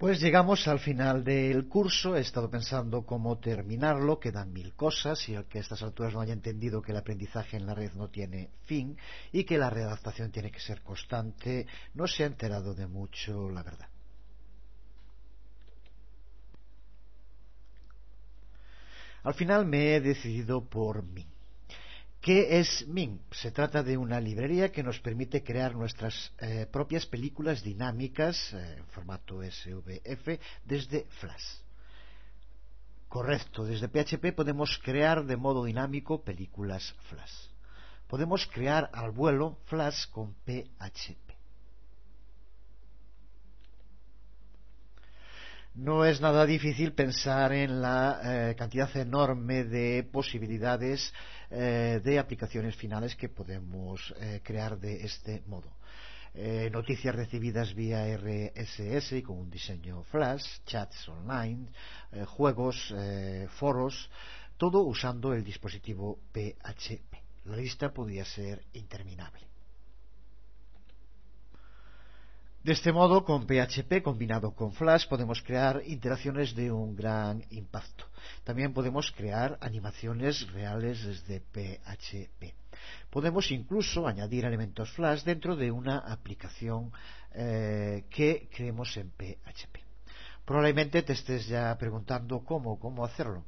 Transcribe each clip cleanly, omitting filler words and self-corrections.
Pues llegamos al final del curso. He estado pensando cómo terminarlo, quedan mil cosas, y el que a estas alturas no haya entendido que el aprendizaje en la red no tiene fin y que la readaptación tiene que ser constante, no se ha enterado de mucho, la verdad. Al final me he decidido por Min. ¿Qué es Min? Se trata de una librería que nos permite crear nuestras propias películas dinámicas en formato SVF desde Flash. Correcto, desde PHP podemos crear de modo dinámico películas Flash. Podemos crear al vuelo Flash con PHP. No es nada difícil pensar en la cantidad enorme de posibilidades de aplicaciones finales que podemos crear de este modo. Noticias recibidas vía RSS y con un diseño Flash, chats online, juegos, foros, todo usando el dispositivo PHP. La lista podría ser interminable. De este modo, con PHP combinado con Flash podemos crear interacciones de un gran impacto. También podemos crear animaciones reales desde PHP. Podemos incluso añadir elementos Flash dentro de una aplicación que creemos en PHP. Probablemente te estés ya preguntando cómo hacerlo.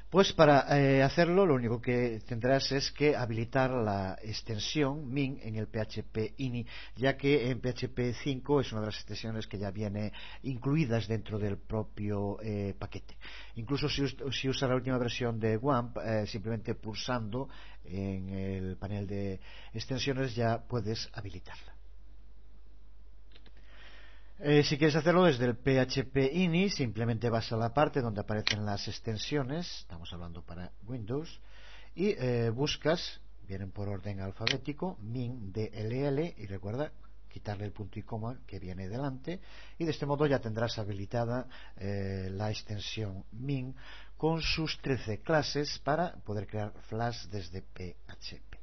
Pues para hacerlo lo único que tendrás es que habilitar la extensión min en el PHP ini, ya que en PHP 5 es una de las extensiones que ya viene incluidas dentro del propio paquete. Incluso si usas la última versión de WAMP, simplemente pulsando en el panel de extensiones ya puedes habilitarla. Si quieres hacerlo desde el PHP ini, simplemente vas a la parte donde aparecen las extensiones, estamos hablando para Windows, y buscas, vienen por orden alfabético, min DLL, y recuerda quitarle el punto y coma que viene delante, y de este modo ya tendrás habilitada la extensión min con sus 13 clases para poder crear Flash desde PHP.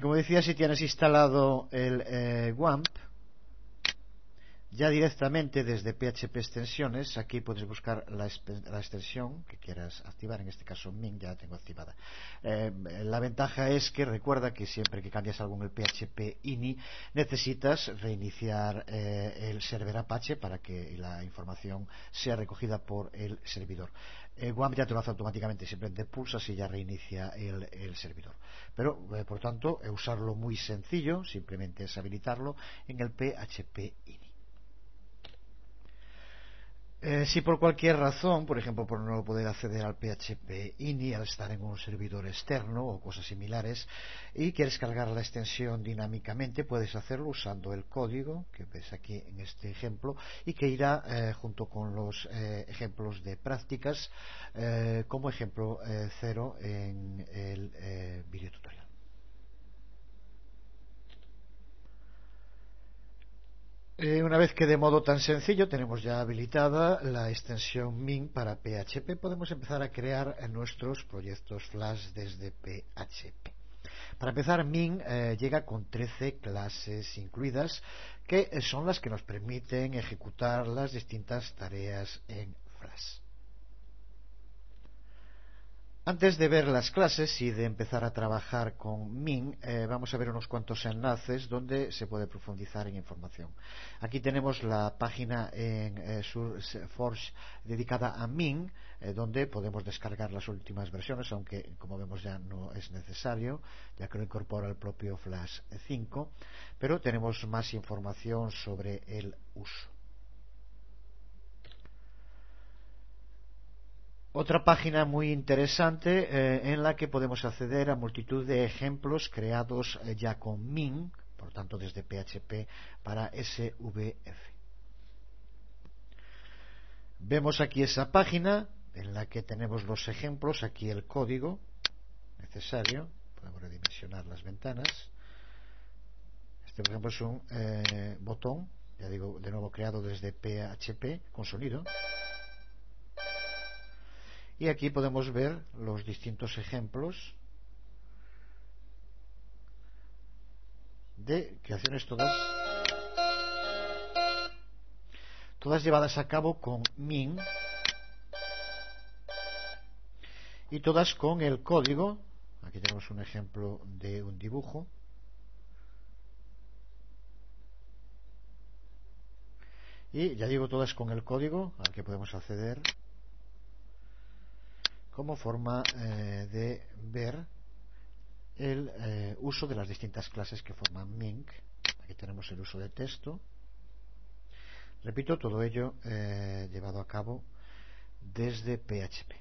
Como decía, si tienes instalado el WAMP, ya directamente desde PHP extensiones, aquí puedes buscar la extensión que quieras activar, en este caso min, ya la tengo activada. La ventaja es que recuerda que siempre que cambias algo en el PHP ini, necesitas reiniciar el server Apache para que la información sea recogida por el servidor. WAMP ya te lo hace automáticamente, simplemente pulsas y ya reinicia el servidor. Pero, por tanto, usarlo muy sencillo, simplemente es habilitarlo en el PHP ini. Si por cualquier razón, por ejemplo por no poder acceder al PHP ini al estar en un servidor externo o cosas similares, y quieres cargar la extensión dinámicamente, puedes hacerlo usando el código que ves aquí en este ejemplo y que irá junto con los ejemplos de prácticas como ejemplo 0 en el video tutorial. Una vez que de modo tan sencillo tenemos ya habilitada la extensión min para PHP, podemos empezar a crear nuestros proyectos Flash desde PHP. Para empezar, min llega con 13 clases incluidas, que son las que nos permiten ejecutar las distintas tareas en Flash. Antes de ver las clases y de empezar a trabajar con min, vamos a ver unos cuantos enlaces donde se puede profundizar en información. Aquí tenemos la página en SourceForge dedicada a min, donde podemos descargar las últimas versiones, aunque como vemos ya no es necesario, ya que lo incorpora el propio Flash 5, pero tenemos más información sobre el uso. Otra página muy interesante en la que podemos acceder a multitud de ejemplos creados ya con min, por tanto desde PHP para SVF. Vemos aquí esa página en la que tenemos los ejemplos, aquí el código necesario, podemos redimensionar las ventanas. Este por ejemplo es un botón, ya digo, de nuevo creado desde PHP con sonido. Y aquí podemos ver los distintos ejemplos de creaciones todas llevadas a cabo con Min y todas con el código. Aquí tenemos un ejemplo de un dibujo. Y ya digo, todas con el código al que podemos acceder como forma de ver el uso de las distintas clases que forman Ming. Aquí tenemos el uso de texto. Repito, todo ello llevado a cabo desde PHP.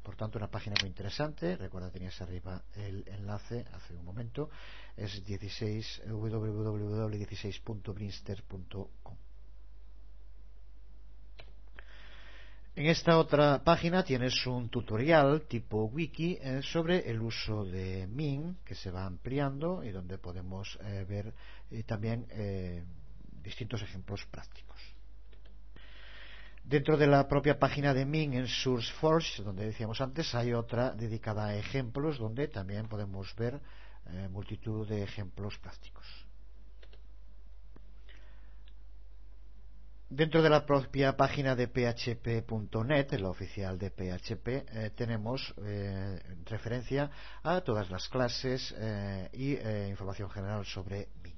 Por tanto, una página muy interesante. Recuerda, tenías arriba el enlace hace un momento. Es www.16.brinster.com. En esta otra página tienes un tutorial tipo wiki sobre el uso de Min, que se va ampliando y donde podemos ver también distintos ejemplos prácticos. Dentro de la propia página de Min en SourceForge, donde decíamos antes, hay otra dedicada a ejemplos donde también podemos ver multitud de ejemplos prácticos. Dentro de la propia página de php.net, la oficial de PHP, tenemos referencia a todas las clases y información general sobre Min.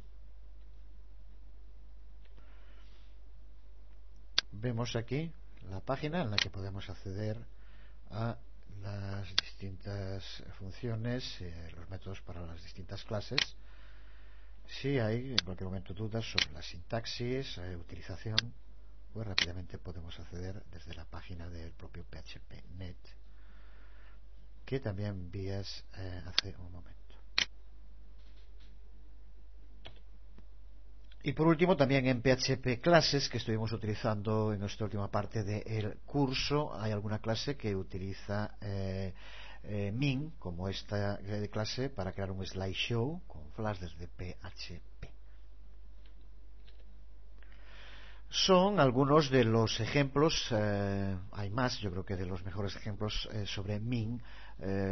Vemos aquí la página en la que podemos acceder a las distintas funciones, los métodos para las distintas clases. Si hay en cualquier momento dudas sobre la sintaxis, utilización, pues rápidamente podemos acceder desde la página del propio PHP.net, que también vías hace un momento. Y por último, también en PHP Classes, que estuvimos utilizando en nuestra última parte del curso, hay alguna clase que utiliza Min como esta clase para crear un slideshow con Flash desde PHP. Son algunos de los ejemplos, hay más, yo creo que de los mejores ejemplos sobre Min,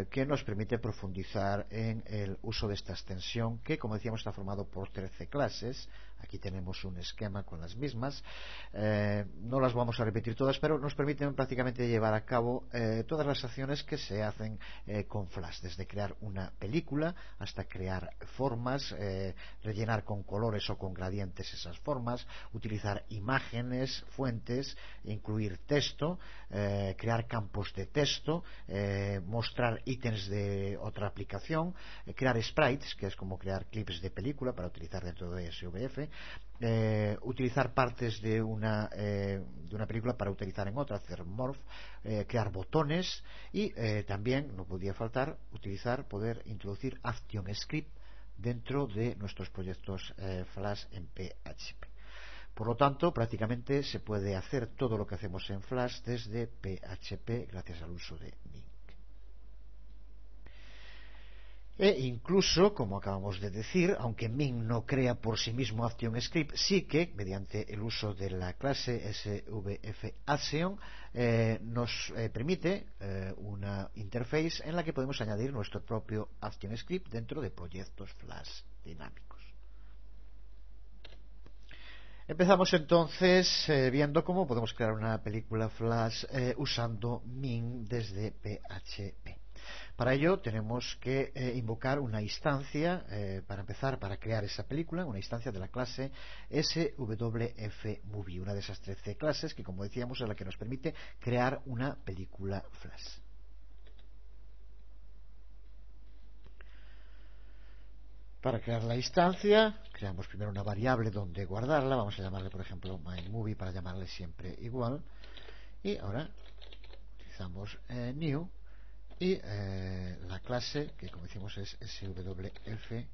que nos permite profundizar en el uso de esta extensión, que como decíamos está formado por 13 clases. Aquí tenemos un esquema con las mismas. No las vamos a repetir todas, pero nos permiten prácticamente llevar a cabo todas las acciones que se hacen con Flash, desde crear una película hasta crear formas, rellenar con colores o con gradientes esas formas, utilizar imágenes, fuentes, incluir texto, crear campos de texto, mostrar ítems de otra aplicación, crear sprites, que es como crear clips de película para utilizar dentro de SVF, utilizar partes de una película para utilizar en otra, hacer morph, crear botones y también, no podía faltar, poder introducir ActionScript dentro de nuestros proyectos Flash en PHP. Por lo tanto, prácticamente se puede hacer todo lo que hacemos en Flash desde PHP gracias al uso de Min. E incluso, como acabamos de decir, aunque Min no crea por sí mismo ActionScript, sí que, mediante el uso de la clase svfaction, nos permite una interface en la que podemos añadir nuestro propio ActionScript dentro de proyectos Flash dinámicos. Empezamos entonces viendo cómo podemos crear una película Flash usando Min desde PHP. Para ello tenemos que invocar una instancia para empezar, para crear esa película, una instancia de la clase SWFMovie, una de esas 13 clases que, como decíamos, es la que nos permite crear una película Flash. Para crear la instancia, creamos primero una variable donde guardarla. Vamos a llamarle, por ejemplo, myMovie para llamarle siempre igual. Y ahora utilizamos new y la clase, que como decimos es swfMovie.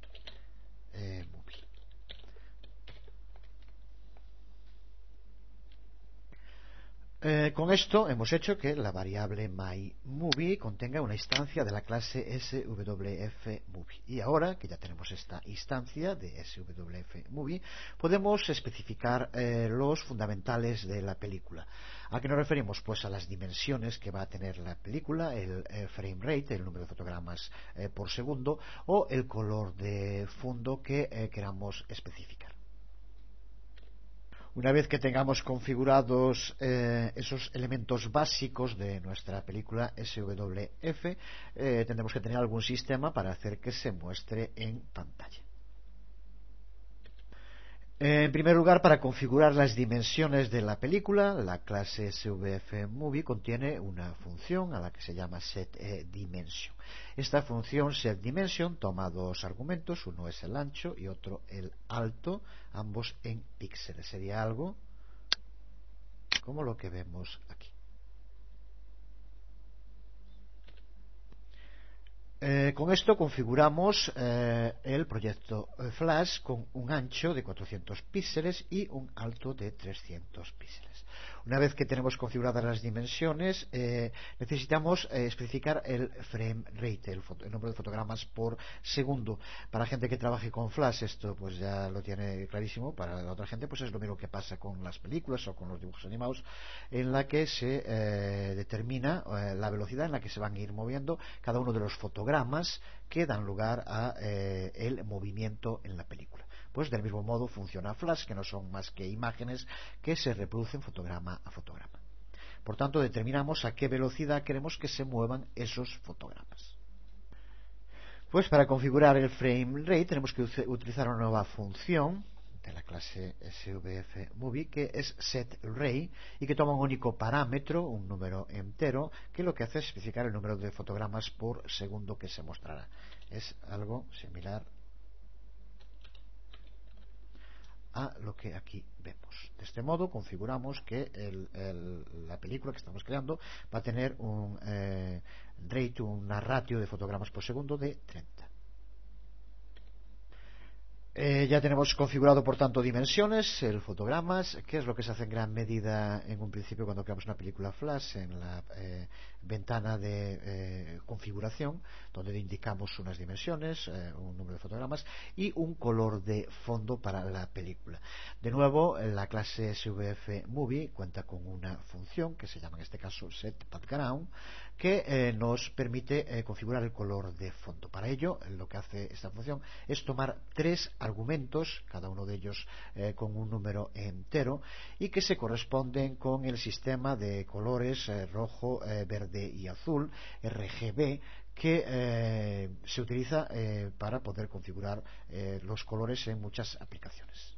Con esto hemos hecho que la variable myMovie contenga una instancia de la clase SWFMovie. Y ahora que ya tenemos esta instancia de SWFMovie, podemos especificar los fundamentales de la película. ¿A qué nos referimos? Pues a las dimensiones que va a tener la película, el frame rate, el número de fotogramas por segundo, o el color de fondo que queramos especificar. Una vez que tengamos configurados esos elementos básicos de nuestra película SWF, tendremos que tener algún sistema para hacer que se muestre en pantalla. En primer lugar, para configurar las dimensiones de la película, la clase SWFMovie contiene una función a la que se llama setDimension. Esta función setDimension toma dos argumentos, uno es el ancho y otro el alto, ambos en píxeles. Sería algo como lo que vemos aquí. Con esto configuramos el proyecto Flash con un ancho de 400 píxeles y un alto de 300 píxeles. Una vez que tenemos configuradas las dimensiones, necesitamos especificar el frame rate, el número de fotogramas por segundo. Para gente que trabaje con Flash esto pues ya lo tiene clarísimo. Para la otra gente pues es lo mismo que pasa con las películas o con los dibujos animados, en la que se determina la velocidad en la que se van a ir moviendo cada uno de los fotogramas que dan lugar a el movimiento en la película. Pues del mismo modo funciona Flash, que no son más que imágenes que se reproducen fotograma a fotograma. Por tanto, determinamos a qué velocidad queremos que se muevan esos fotogramas. Pues para configurar el frame rate tenemos que utilizar una nueva función de la clase SWFMovie que es setRay y que toma un único parámetro, un número entero, que lo que hace es especificar el número de fotogramas por segundo que se mostrará. Es algo similar a lo que aquí vemos. De este modo configuramos que la película que estamos creando va a tener un rate, una ratio de fotogramas por segundo de 30. Ya tenemos configurado por tanto dimensiones, el fotogramas, que es lo que se hace en gran medida en un principio cuando creamos una película flash en la ventana de configuración, donde indicamos unas dimensiones, un número de fotogramas y un color de fondo para la película. De nuevo, la clase SWFMovie cuenta con una función que se llama en este caso setBackground, que nos permite configurar el color de fondo. Para ello, lo que hace esta función es tomar tres argumentos, cada uno de ellos con un número entero, y que se corresponden con el sistema de colores rojo, verde y azul, RGB, que se utiliza para poder configurar los colores en muchas aplicaciones.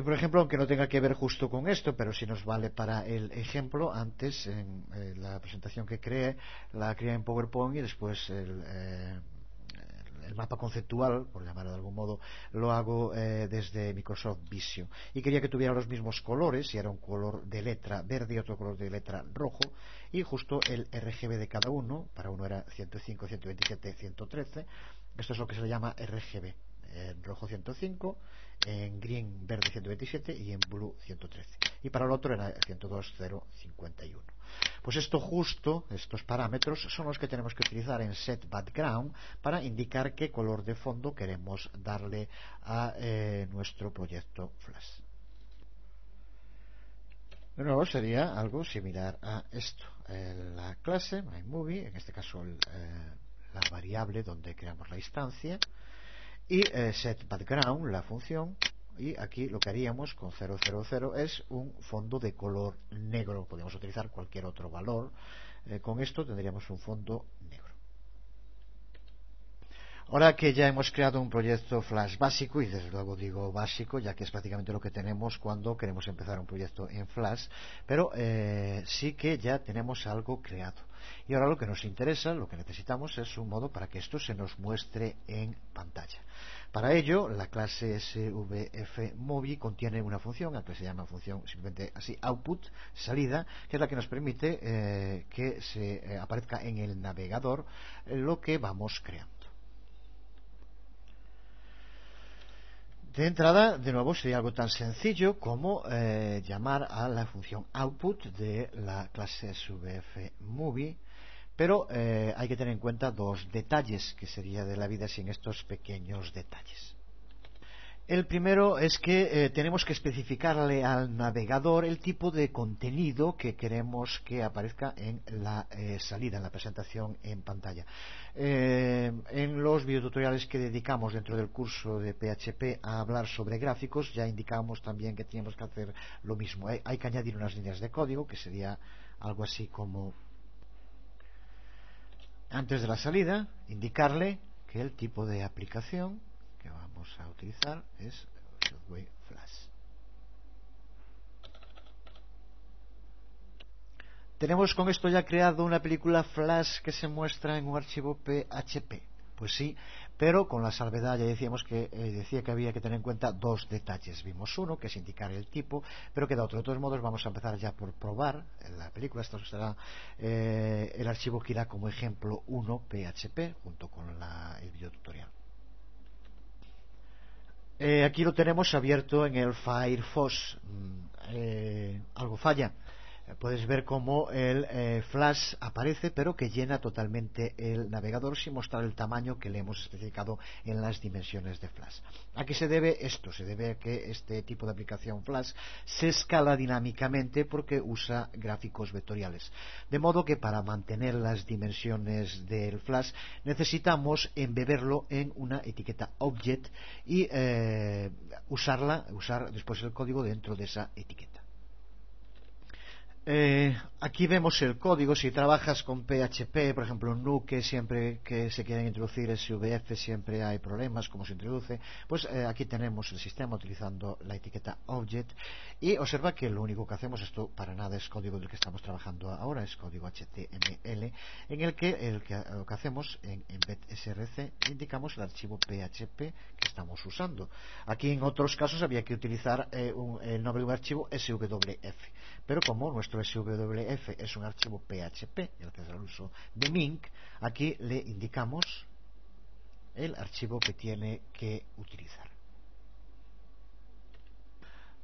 Por ejemplo, aunque no tenga que ver justo con esto, pero si nos vale para el ejemplo, antes en la presentación que creé, la creé en PowerPoint y después el mapa conceptual, por llamarlo de algún modo, lo hago desde Microsoft Visio. Y quería que tuviera los mismos colores, y era un color de letra verde y otro color de letra rojo, y justo el RGB de cada uno, para uno era 105, 127, 113, esto es lo que se le llama RGB. En rojo 105, en green verde 127 y en blue 113. Y para el otro era 102.051. Pues estos parámetros son los que tenemos que utilizar en setBackground para indicar qué color de fondo queremos darle a nuestro proyecto Flash. De nuevo sería algo similar a esto. La clase myMovie, en este caso la variable donde creamos la instancia, y setBackground, la función, y aquí lo que haríamos con 000 es un fondo de color negro. Podemos utilizar cualquier otro valor. Con esto tendríamos un fondo negro. Ahora que ya hemos creado un proyecto Flash básico, y desde luego digo básico, ya que es prácticamente lo que tenemos cuando queremos empezar un proyecto en Flash, pero sí que ya tenemos algo creado. Y ahora lo que nos interesa, lo que necesitamos es un modo para que esto se nos muestre en pantalla. Para ello, la clase SWFMovie contiene una función, la que se llama función simplemente así, output, salida, que es la que nos permite que se aparezca en el navegador lo que vamos creando. De entrada, de nuevo, sería algo tan sencillo como llamar a la función output de la clase svfMovie, pero hay que tener en cuenta dos detalles, que sería de la vida sin estos pequeños detalles. El primero es que tenemos que especificarle al navegador el tipo de contenido que queremos que aparezca en la salida, en la presentación en pantalla. En los videotutoriales que dedicamos dentro del curso de PHP a hablar sobre gráficos, ya indicamos también que tenemos que hacer lo mismo. Hay que añadir unas líneas de código, que sería algo así como: antes de la salida, indicarle que el tipo de aplicación que vamos a utilizar es Subway Flash. ¿Tenemos con esto ya creado una película Flash que se muestra en un archivo PHP? Pues sí, pero con la salvedad. Ya decíamos que decía que había que tener en cuenta dos detalles. Vimos uno, que es indicar el tipo, pero queda otro. De todos modos, vamos a empezar ya por probar la película. Esto será el archivo que irá como ejemplo 1 PHP junto con el videotutorial. Aquí lo tenemos abierto en el Firefox. Algo falla. Puedes ver cómo el flash aparece, pero que llena totalmente el navegador sin mostrar el tamaño que le hemos especificado en las dimensiones de flash. ¿A qué se debe esto? Se debe a que este tipo de aplicación flash se escala dinámicamente porque usa gráficos vectoriales. De modo que para mantener las dimensiones del flash necesitamos embeberlo en una etiqueta object y usar después el código dentro de esa etiqueta. Aquí vemos el código. Si trabajas con PHP, por ejemplo Nuke, siempre que se quieren introducir SVF siempre hay problemas cómo se introduce. Pues aquí tenemos el sistema utilizando la etiqueta object, y observa que lo único que hacemos, esto para nada es código del que estamos trabajando ahora, es código HTML, en el que lo que hacemos en embed src indicamos el archivo PHP que estamos usando. Aquí en otros casos había que utilizar el nombre de un archivo SWF, pero como nuestro SWF es un archivo PHP, gracias al uso de Mink, aquí le indicamos el archivo que tiene que utilizar.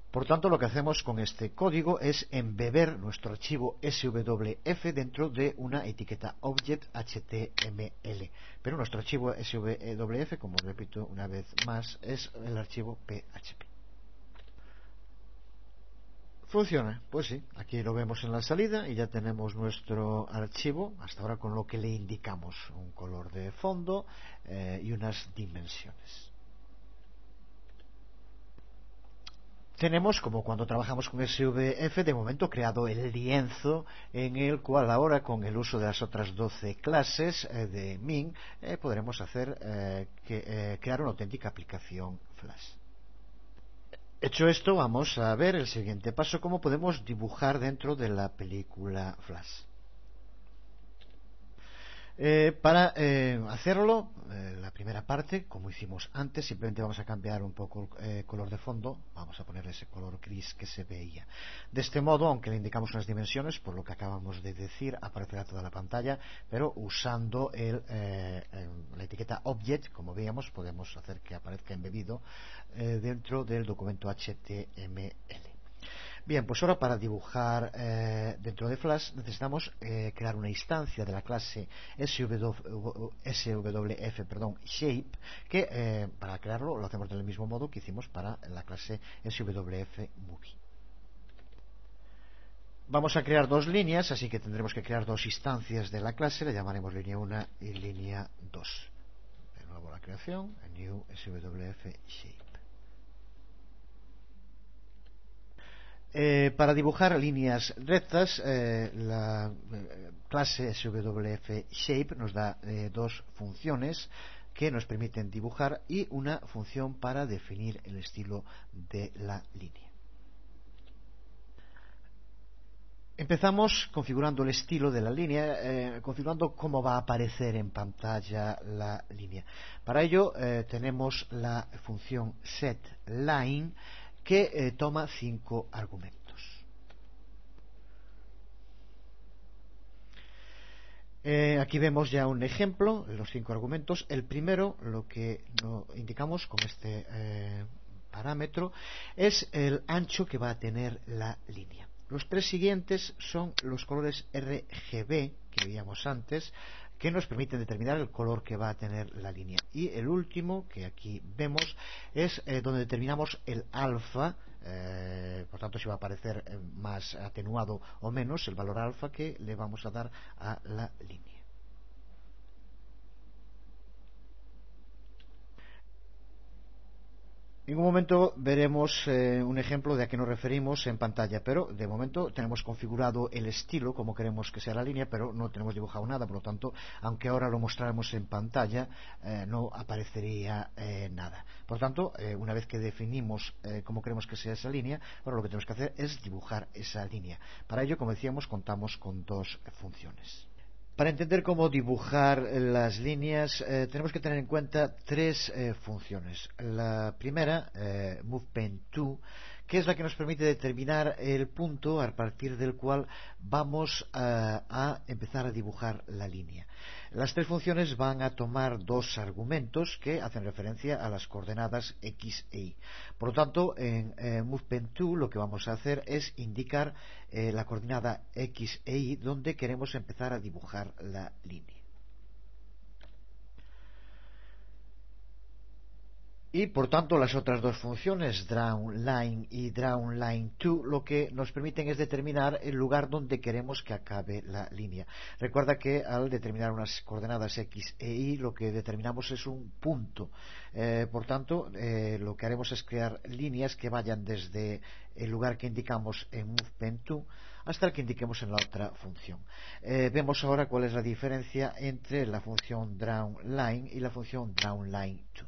Por tanto, lo que hacemos con este código es embeber nuestro archivo SWF dentro de una etiqueta object HTML. Pero nuestro archivo SWF, como repito una vez más, es el archivo PHP. ¿Funciona? Pues sí, aquí lo vemos en la salida y ya tenemos nuestro archivo, hasta ahora con lo que le indicamos un color de fondo y unas dimensiones. Tenemos, como cuando trabajamos con SVF, de momento creado el lienzo en el cual ahora, con el uso de las otras 12 clases de Ming, podremos crear una auténtica aplicación Flash. Hecho esto, vamos a ver el siguiente paso: cómo podemos dibujar dentro de la película Flash. Para hacerlo, la primera parte, como hicimos antes, simplemente vamos a cambiar un poco el color de fondo. Vamos a ponerle ese color gris que se veía. De este modo, aunque le indicamos unas dimensiones, por lo que acabamos de decir, aparecerá toda la pantalla, pero usando la etiqueta object, como veíamos, podemos hacer que aparezca embebido dentro del documento HTML. Bien, pues ahora para dibujar dentro de Flash necesitamos crear una instancia de la clase SWF, shape, que para crearlo lo hacemos del mismo modo que hicimos para la clase SWF movie. Vamos a crear dos líneas, así que tendremos que crear dos instancias de la clase, le llamaremos línea 1 y línea 2. De nuevo la creación, new SWF shape. Para dibujar líneas rectas, la clase SWF Shape nos da dos funciones que nos permiten dibujar y una función para definir el estilo de la línea. Empezamos configurando el estilo de la línea, configurando cómo va a aparecer en pantalla la línea. Para ello tenemos la función setLine, que toma 5 argumentos. Aquí vemos ya un ejemplo de los 5 argumentos. El primero, lo que indicamos con este parámetro es el ancho que va a tener la línea. Los tres siguientes son los colores RGB que veíamos antes, que nos permiten determinar el color que va a tener la línea. Y el último, que aquí vemos, es donde determinamos el alfa, por tanto si va a aparecer más atenuado o menos el valor alfa que le vamos a dar a la línea. En un momento veremos un ejemplo de a qué nos referimos en pantalla, pero de momento tenemos configurado el estilo como queremos que sea la línea, pero no tenemos dibujado nada, por lo tanto, aunque ahora lo mostráramos en pantalla, no aparecería nada. Por lo tanto, una vez que definimos cómo queremos que sea esa línea, ahora lo que tenemos que hacer es dibujar esa línea. Para ello, como decíamos, contamos con dos funciones. Para entender cómo dibujar las líneas tenemos que tener en cuenta tres funciones. La primera, MovePen2, que es la que nos permite determinar el punto a partir del cual vamos a empezar a dibujar la línea. Las tres funciones van a tomar dos argumentos que hacen referencia a las coordenadas X e Y. Por lo tanto, en MovePen2 lo que vamos a hacer es indicar la coordenada X e Y donde queremos empezar a dibujar la línea. Y por tanto las otras dos funciones, drawLine y drawLine2, lo que nos permiten es determinar el lugar donde queremos que acabe la línea. Recuerda que al determinar unas coordenadas X e Y lo que determinamos es un punto. Por tanto, lo que haremos es crear líneas que vayan desde el lugar que indicamos en MovePen2 hasta el que indiquemos en la otra función. Vemos ahora cuál es la diferencia entre la función drawLine y la función drawLine2.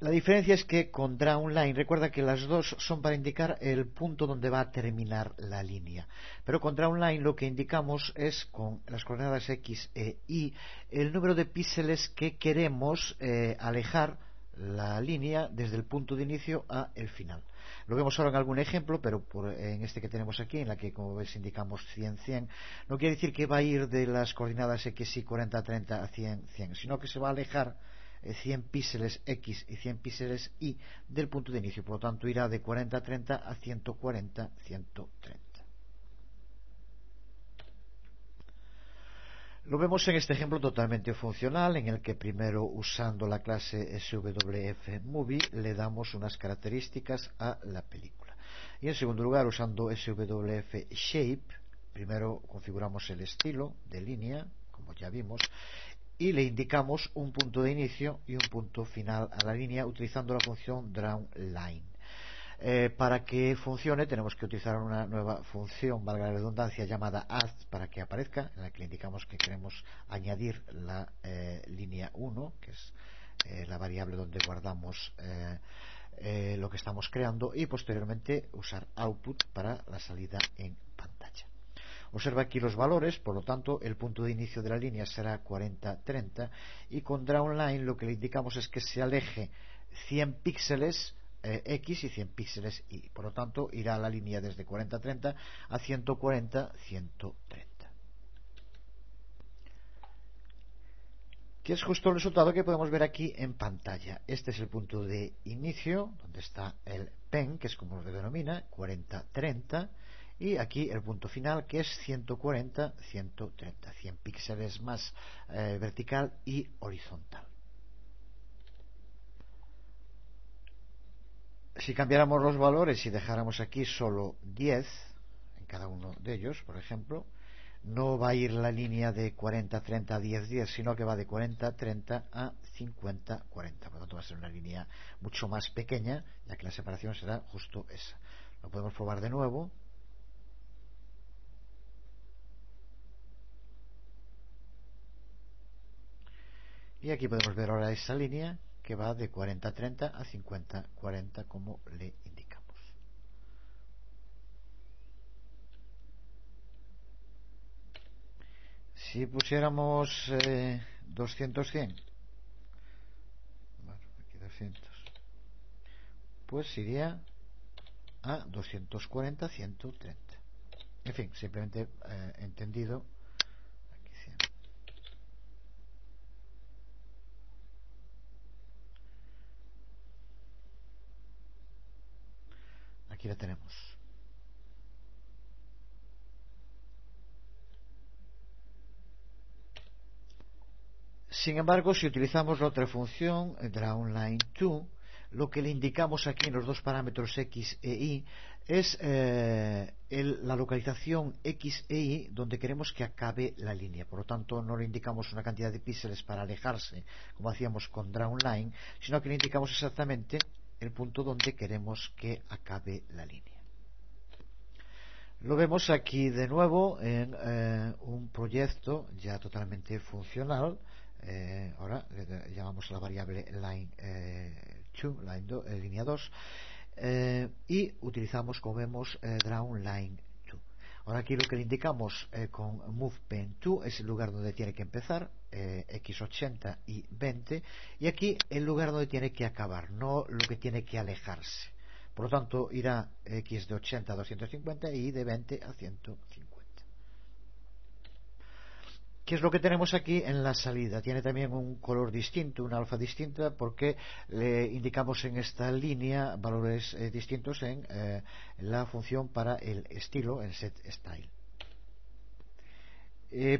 La diferencia es que con drawLine, recuerda que las dos son para indicar el punto donde va a terminar la línea. Pero con drawLine lo que indicamos es, con las coordenadas X e Y, el número de píxeles que queremos alejar la línea desde el punto de inicio a el final. Lo vemos ahora en algún ejemplo, pero en este que tenemos aquí, en la que como ves indicamos 100-100, no quiere decir que va a ir de las coordenadas X y 40-30 a 100-100, sino que se va a alejar 100 píxeles X y 100 píxeles Y del punto de inicio. Por lo tanto, irá de 40-30 a 140-130. Lo vemos en este ejemplo totalmente funcional, en el que primero, usando la clase SWFMovie, le damos unas características a la película. Y en segundo lugar, usando SWFShape, primero configuramos el estilo de línea, como ya vimos, y le indicamos un punto de inicio y un punto final a la línea utilizando la función drawLine. Para que funcione tenemos que utilizar una nueva función, valga la redundancia, llamada add para que aparezca, en la que le indicamos que queremos añadir la línea 1, que es la variable donde guardamos lo que estamos creando, y posteriormente usar output para la salida en pantalla. Observa aquí los valores, por lo tanto el punto de inicio de la línea será 40-30 y con drawLine lo que le indicamos es que se aleje 100 píxeles X y 100 píxeles Y. Por lo tanto irá la línea desde 40-30 a 140-130. Que es justo el resultado que podemos ver aquí en pantalla. Este es el punto de inicio, donde está el pen, que es como lo denomina, 40-30. Y aquí el punto final, que es 140-130, 100 píxeles más vertical y horizontal. Si cambiáramos los valores y dejáramos aquí solo 10 en cada uno de ellos, por ejemplo, no va a ir la línea de 40-30 a 10-10, sino que va de 40-30 a 50-40. Por lo tanto va a ser una línea mucho más pequeña, ya que la separación será justo esa. Lo podemos probar de nuevo. Y aquí podemos ver ahora esa línea que va de 40-30 a 50-40 como le indicamos. Si pusiéramos 200-100, bueno, aquí 200, pues iría a 240-130. En fin, simplemente entendido. Aquí 100. la tenemos. Sin embargo, si utilizamos la otra función, drawLine2, lo que le indicamos aquí en los dos parámetros x e y es la localización x e y donde queremos que acabe la línea. Por lo tanto, no le indicamos una cantidad de píxeles para alejarse, como hacíamos con drawLine, sino que le indicamos exactamente el punto donde queremos que acabe la línea. Lo vemos aquí de nuevo en un proyecto ya totalmente funcional. Ahora le llamamos a la variable línea 2, y utilizamos, como vemos, drawLine2. Ahora aquí lo que le indicamos con movePen2 es el lugar donde tiene que empezar, x80 y 20, y aquí el lugar donde tiene que acabar, no lo que tiene que alejarse. Por lo tanto, irá x de 80 a 250 y de 20 a 150. ¿Qué es lo que tenemos aquí en la salida? Tiene también un color distinto, una alfa distinta, porque le indicamos en esta línea valores distintos en la función para el estilo, en setStyle.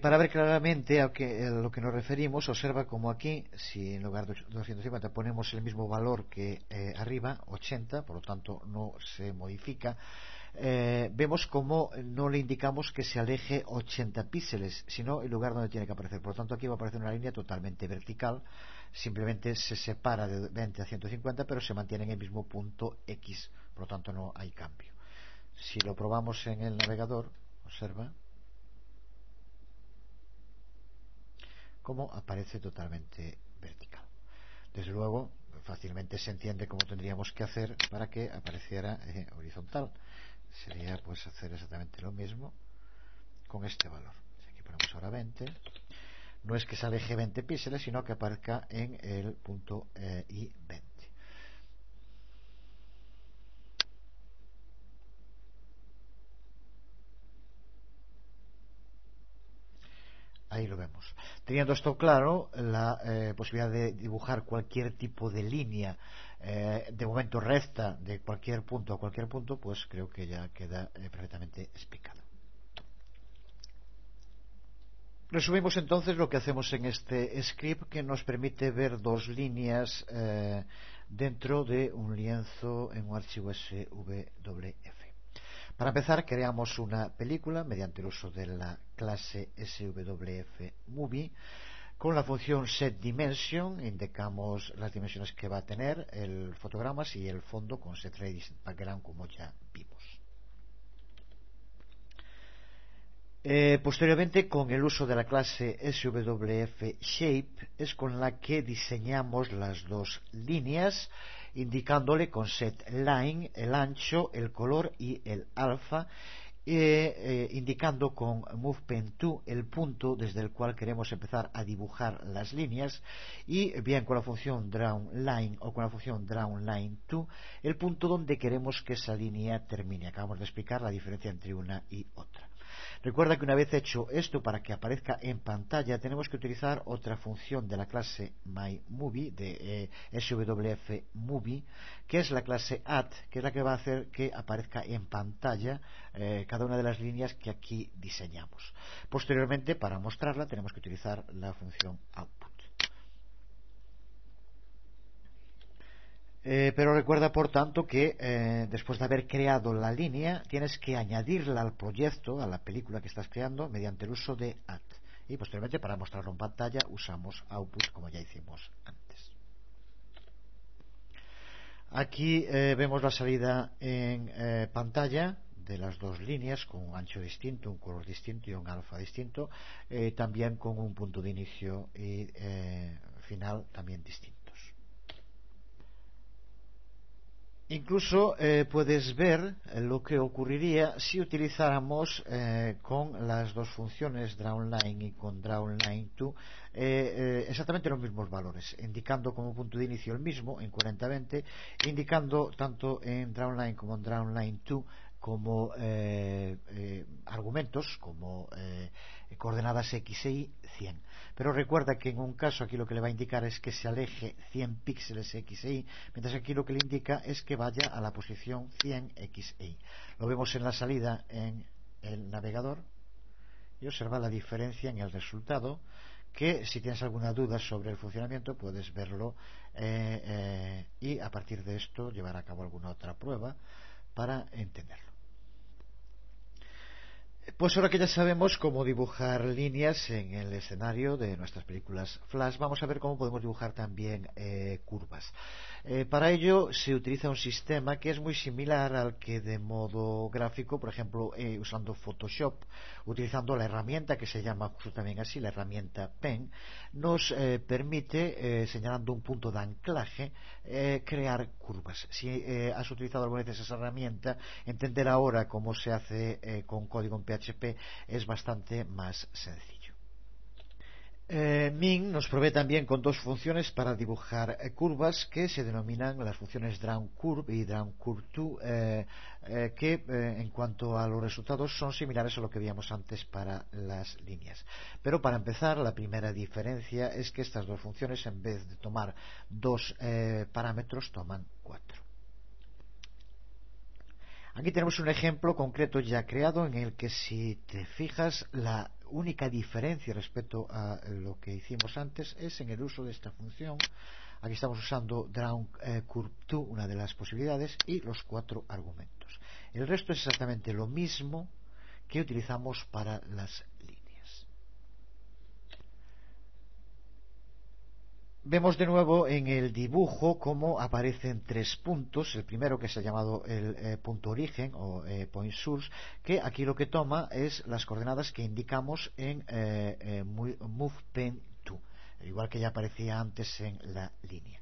Para ver claramente a lo que nos referimos, observa como aquí, si en lugar de 250 ponemos el mismo valor que arriba, 80, por lo tanto no se modifica, vemos como no le indicamos que se aleje 80 píxeles, sino el lugar donde tiene que aparecer. Por lo tanto, aquí va a aparecer una línea totalmente vertical, simplemente se separa de 20 a 150, pero se mantiene en el mismo punto X, por lo tanto no hay cambio. Si lo probamos en el navegador, observa cómo aparece totalmente vertical. Desde luego, fácilmente se entiende cómo tendríamos que hacer para que apareciera horizontal. Sería pues hacer exactamente lo mismo con este valor. Aquí ponemos ahora 20. No es que se aleje 20 píxeles, sino que aparezca en el punto y 20. Ahí lo vemos. Teniendo esto claro, la posibilidad de dibujar cualquier tipo de línea, de momento recta, de cualquier punto a cualquier punto, pues creo que ya queda perfectamente explicado. Resumimos entonces lo que hacemos en este script, que nos permite ver dos líneas dentro de un lienzo en un archivo SWF. Para empezar, creamos una película mediante el uso de la clase SWF-Movie. Con la función setDimension indicamos las dimensiones que va a tener el fotograma y el fondo con setRadiusBackground, como ya vimos. Posteriormente, con el uso de la clase SWF-Shape, es con la que diseñamos las dos líneas, indicándole con setLine el ancho, el color y el alfa, indicando con movePen2 el punto desde el cual queremos empezar a dibujar las líneas, y bien con la función drawLine o con la función drawLine2 el punto donde queremos que esa línea termine. Acabamos de explicar la diferencia entre una y otra. Recuerda que una vez hecho esto, para que aparezca en pantalla tenemos que utilizar otra función de la clase MyMovie, de SWF-Movie, que es la clase Add, que es la que va a hacer que aparezca en pantalla cada una de las líneas que aquí diseñamos. Posteriormente, para mostrarla, tenemos que utilizar la función Output. Pero recuerda, por tanto, que después de haber creado la línea, tienes que añadirla al proyecto, a la película que estás creando, mediante el uso de Add. Y posteriormente, para mostrarlo en pantalla, usamos Output, como ya hicimos antes. Aquí vemos la salida en pantalla de las dos líneas, con un ancho distinto, un color distinto y un alfa distinto, también con un punto de inicio y final también distintos. Incluso puedes ver lo que ocurriría si utilizáramos con las dos funciones drawLine y con drawLine2 exactamente los mismos valores, indicando como punto de inicio el mismo en 40-20, indicando tanto en drawLine como en drawLine2 como argumentos, como coordenadas X e Y 100. Pero recuerda que en un caso aquí lo que le va a indicar es que se aleje 100 píxeles X e Y, mientras que aquí lo que le indica es que vaya a la posición 100 X e Y. Lo vemos en la salida en el navegador y observa la diferencia en el resultado, que si tienes alguna duda sobre el funcionamiento puedes verlo y a partir de esto llevar a cabo alguna otra prueba para entenderlo. Pues ahora que ya sabemos cómo dibujar líneas en el escenario de nuestras películas Flash, vamos a ver cómo podemos dibujar también curvas. Para ello se utiliza un sistema que es muy similar al que de modo gráfico, por ejemplo, usando Photoshop, utilizando la herramienta que se llama justo también así, la herramienta Pen, nos permite, señalando un punto de anclaje, crear curvas. Si has utilizado alguna vez esa herramienta, entender ahora cómo se hace con código en PHP es bastante más sencillo. Min nos provee también con dos funciones para dibujar curvas que se denominan las funciones drawCurve y drawCurve2, que en cuanto a los resultados son similares a lo que veíamos antes para las líneas. Pero para empezar, la primera diferencia es que estas dos funciones, en vez de tomar dos parámetros, toman 4. Aquí tenemos un ejemplo concreto ya creado en el que, si te fijas, la única diferencia respecto a lo que hicimos antes es en el uso de esta función. Aquí estamos usando drawCurve2, una de las posibilidades, y los 4 argumentos. El resto es exactamente lo mismo que utilizamos para las líneas. Vemos de nuevo en el dibujo cómo aparecen 3 puntos. El primero, que se ha llamado el punto origen o point source, que aquí lo que toma es las coordenadas que indicamos en MovePen2, igual que ya aparecía antes en la línea.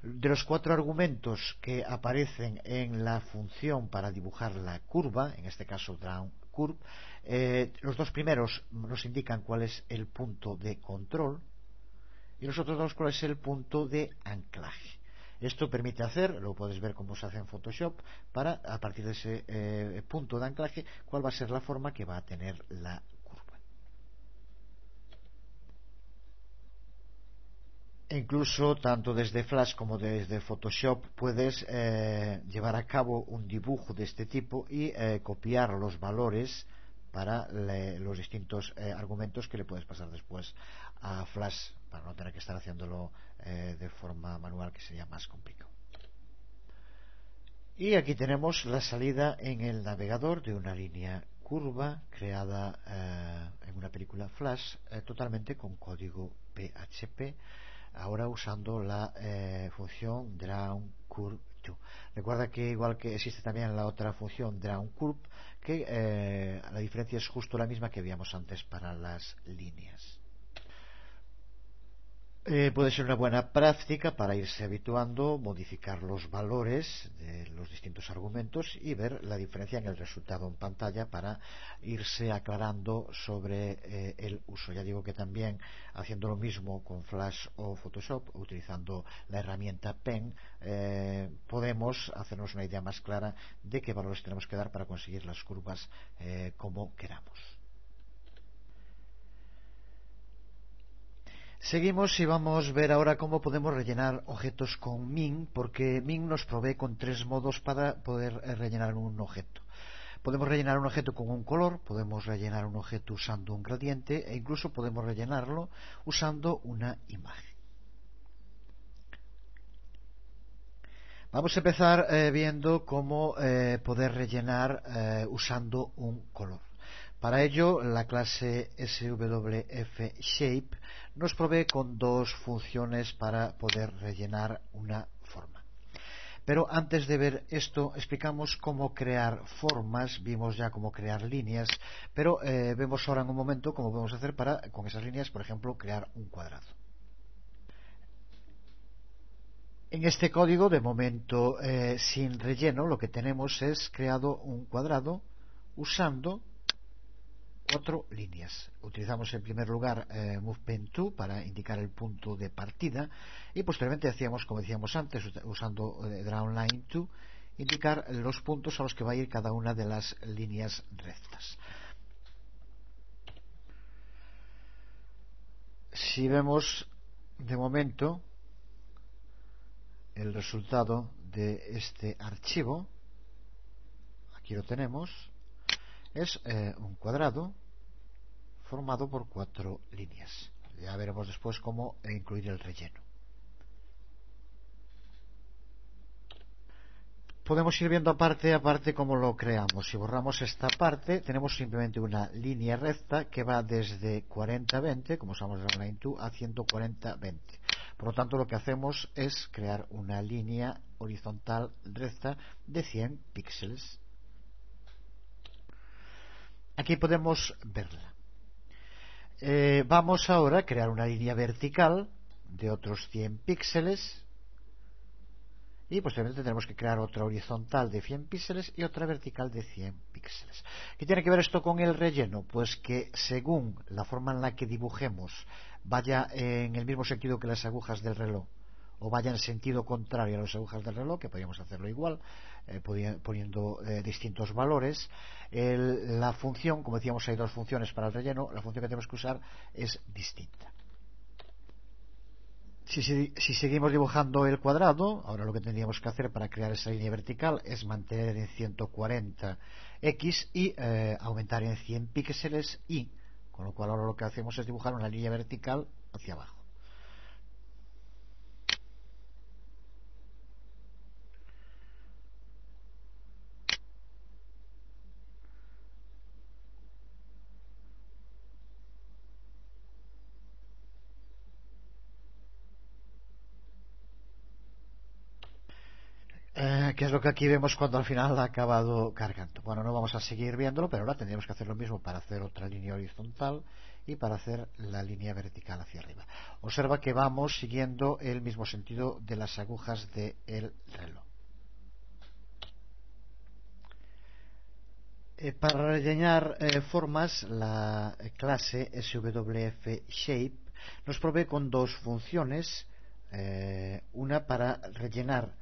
De los 4 argumentos que aparecen en la función para dibujar la curva, en este caso drawCurve, los 2 primeros nos indican cuál es el punto de control y los otros 2 cuál es el punto de anclaje. Esto permite hacer, lo puedes ver cómo se hace en Photoshop, para a partir de ese punto de anclaje cuál va a ser la forma que va a tener la curva. E incluso tanto desde Flash como desde Photoshop puedes llevar a cabo un dibujo de este tipo y copiar los valores para los distintos argumentos que le puedes pasar después a Flash, para no tener que estar haciéndolo de forma manual, que sería más complicado. Y aquí tenemos la salida en el navegador de una línea curva creada en una película Flash, totalmente con código PHP, ahora usando la función drawCurve2. Recuerda que, igual que existe también la otra función drawCurve, que la diferencia es justo la misma que veíamos antes para las líneas. Puede ser una buena práctica para irse habituando, modificar los valores de los distintos argumentos y ver la diferencia en el resultado en pantalla para irse aclarando sobre el uso. Ya digo que también, haciendo lo mismo con Flash o Photoshop, utilizando la herramienta Pen, podemos hacernos una idea más clara de qué valores tenemos que dar para conseguir las curvas como queramos. Seguimos y vamos a ver ahora cómo podemos rellenar objetos con Min, porque Min nos provee con 3 modos para poder rellenar un objeto. Podemos rellenar un objeto con un color, podemos rellenar un objeto usando un gradiente e incluso podemos rellenarlo usando una imagen. Vamos a empezar viendo cómo poder rellenar usando un color. Para ello, la clase SWFShape nos provee con 2 funciones para poder rellenar una forma. Pero antes de ver esto, explicamos cómo crear formas. Vimos ya cómo crear líneas, pero vemos ahora en un momento cómo podemos hacer para, con esas líneas, por ejemplo, crear un cuadrado. En este código, de momento sin relleno, lo que tenemos es creado un cuadrado usando 4 líneas. Utilizamos en primer lugar MovePen2 para indicar el punto de partida y posteriormente hacíamos, como decíamos antes, usando drawLine2 indicar los puntos a los que va a ir cada una de las líneas rectas. Si vemos de momento el resultado de este archivo, aquí lo tenemos, es un cuadrado formado por 4 líneas. Ya veremos después cómo incluir el relleno. Podemos ir viendo parte a parte cómo lo creamos. Si borramos esta parte, tenemos simplemente una línea recta que va desde 40-20, como usamos en Line 2, a 140-20. Por lo tanto, lo que hacemos es crear una línea horizontal recta de 100 píxeles. Aquí podemos verla. Vamos ahora a crear una línea vertical de otros 100 píxeles. Y posteriormente tenemos que crear otra horizontal de 100 píxeles y otra vertical de 100 píxeles. ¿Qué tiene que ver esto con el relleno? Pues que según la forma en la que dibujemos vaya en el mismo sentido que las agujas del reloj, o vaya en sentido contrario a las agujas del reloj, que podríamos hacerlo igual, poniendo distintos valores, la función, como decíamos, hay dos funciones para el relleno, la función que tenemos que usar es distinta. Si seguimos dibujando el cuadrado, ahora lo que tendríamos que hacer para crear esa línea vertical es mantener en 140x y aumentar en 100 píxeles y, con lo cual ahora lo que hacemos es dibujar una línea vertical hacia abajo. ¿Qué es lo que aquí vemos cuando al final ha acabado cargando? Bueno, no vamos a seguir viéndolo, pero ahora tendríamos que hacer lo mismo para hacer otra línea horizontal y para hacer la línea vertical hacia arriba. Observa que vamos siguiendo el mismo sentido de las agujas del reloj. Para rellenar formas, la clase swf_shape nos provee con dos funciones, una para rellenar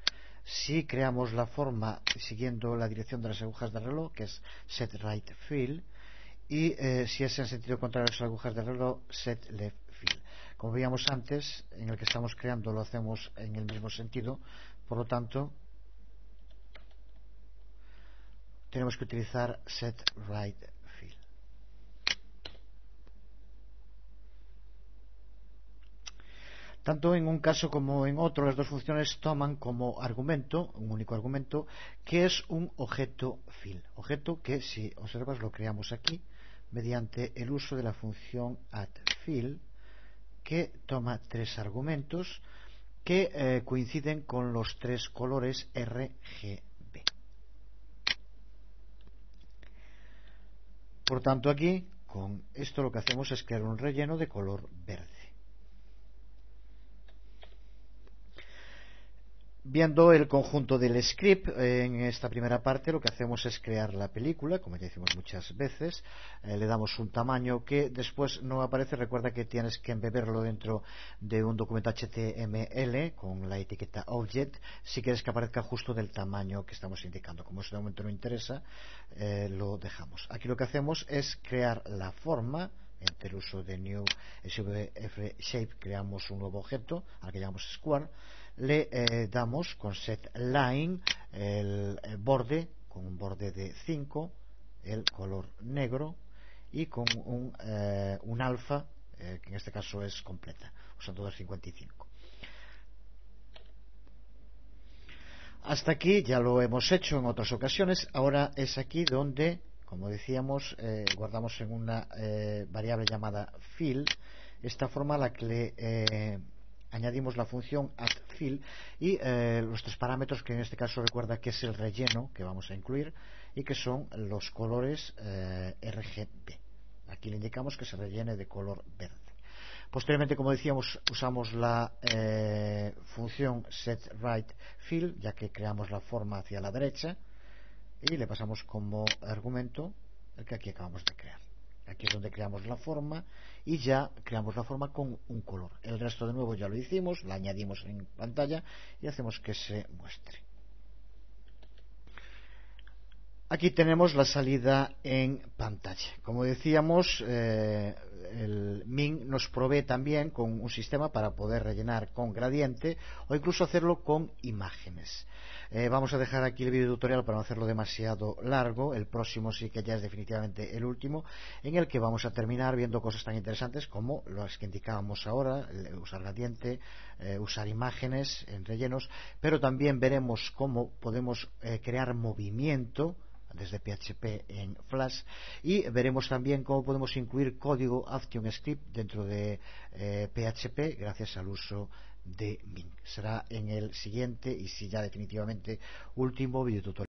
si creamos la forma siguiendo la dirección de las agujas del reloj, que es setRightFill, y si es en sentido contrario a las agujas del reloj, setLeftFill. Como veíamos antes, en el que estamos creando lo hacemos en el mismo sentido, por lo tanto tenemos que utilizar setRightFill. Tanto en un caso como en otro, las dos funciones toman como argumento, un único argumento, que es un objeto fill. Objeto que, si observas, lo creamos aquí mediante el uso de la función addFill, que toma tres argumentos que coinciden con los tres colores RGB. Por tanto, aquí, con esto lo que hacemos es crear un relleno de color verde. Viendo el conjunto del script, en esta primera parte lo que hacemos es crear la película, como ya hicimos muchas veces. Le damos un tamaño que después no aparece. Recuerda que tienes que embeberlo dentro de un documento HTML con la etiqueta object si quieres que aparezca justo del tamaño que estamos indicando. Como eso de momento no interesa, lo dejamos. Aquí lo que hacemos es crear la forma. Mediante el uso de new swf_shape creamos un nuevo objeto al que llamamos square. Le damos con setLine el borde, con un borde de 5, el color negro, y con un alfa, que en este caso es completa, usando 255. Hasta aquí ya lo hemos hecho en otras ocasiones. Ahora es aquí donde, como decíamos, guardamos en una variable llamada fill esta forma a la que le añadimos la función addFill y los tres parámetros, que en este caso recuerda que es el relleno que vamos a incluir y que son los colores RGB. Aquí le indicamos que se rellene de color verde. Posteriormente, como decíamos, usamos la función setRightFill, ya que creamos la forma hacia la derecha, y le pasamos como argumento el que aquí acabamos de crear. Aquí es donde creamos la forma y ya creamos la forma con un color. El resto de nuevo ya lo hicimos, la añadimos en pantalla y hacemos que se muestre. Aquí tenemos la salida en pantalla. Como decíamos, el Min nos provee también con un sistema para poder rellenar con gradiente o incluso hacerlo con imágenes. Vamos a dejar aquí el vídeo tutorial para no hacerlo demasiado largo. El próximo sí que ya es definitivamente el último, en el que vamos a terminar viendo cosas tan interesantes como las que indicábamos ahora: usar gradiente, usar imágenes en rellenos, pero también veremos cómo podemos crear movimiento desde PHP en Flash, y veremos también cómo podemos incluir código ActionScript dentro de PHP gracias al uso de Min. Será en el siguiente y si ya definitivamente último video tutorial.